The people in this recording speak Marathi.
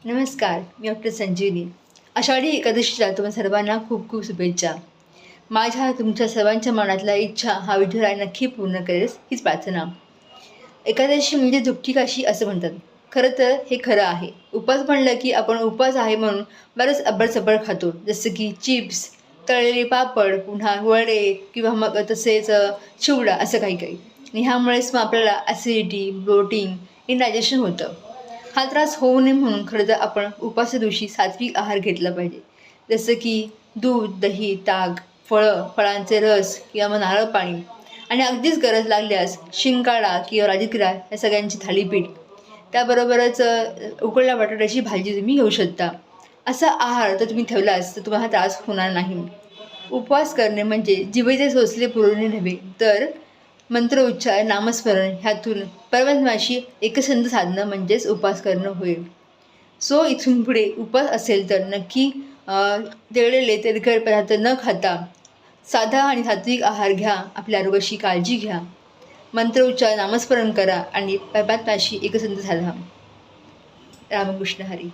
नमस्कार, मी डॉक्टर संजीवनी. आषाढी एकादशीच्या तुम्हा सर्वांना खूप खूप शुभेच्छा. माझ्या तुमच्या सर्वांच्या मनातल्या इच्छा हा विठुराय नक्की पूर्ण करेल हीच प्रार्थना. एकादशी म्हणजे दुःखी काशी असं म्हणतात. खरं तर हे खरं आहे. उपवास म्हणलं की आपण उपवास आहे म्हणून बरंच अब्बड खातो. जसं की चिप्स, तळलेले पापड, पुन्हा वडे किंवा मग तसेच चिवडा असं काही काही. आणि ह्यामुळेच मग आपल्याला ॲसिडिटी, ब्लोटिंग, इंडायजेशन होतं. हा त्रास होऊ नये म्हणून खरं तर आपण उपवासाच्या दिवशी सात्विक आहार घेतला पाहिजे. जसं की दूध, दही, ताक, फळं, फळांचे रस किंवा मग नारळ पाणी आणि अगदीच गरज लागल्यास शिंकाडा किंवा राजगिरा या सगळ्यांची थालीपीठ. त्याबरोबरच उकळल्या बटाट्याची भाजी तुम्ही घेऊ शकता. असा आहार जर तुम्ही ठेवलास तर तुम्हाला त्रास होणार नाही. उपवास करणे म्हणजे जिभेचे सोचले पुरवणे नव्हे, तर मंत्रोच्चार, नामस्मरण ह्यातून परमात्म्याशी एकसंध साधणं म्हणजेच उपवास करणं होईल. सो इथून पुढे उपवास असेल तर नक्की तळलेले तेलकट पदार्थ न खाता साधा आणि सात्विक आहार घ्या. आपल्या आरोग्याची काळजी घ्या. मंत्रोच्चार, नामस्मरण करा आणि परमात्म्याशी एकसंध साधा. रामकृष्ण हरी.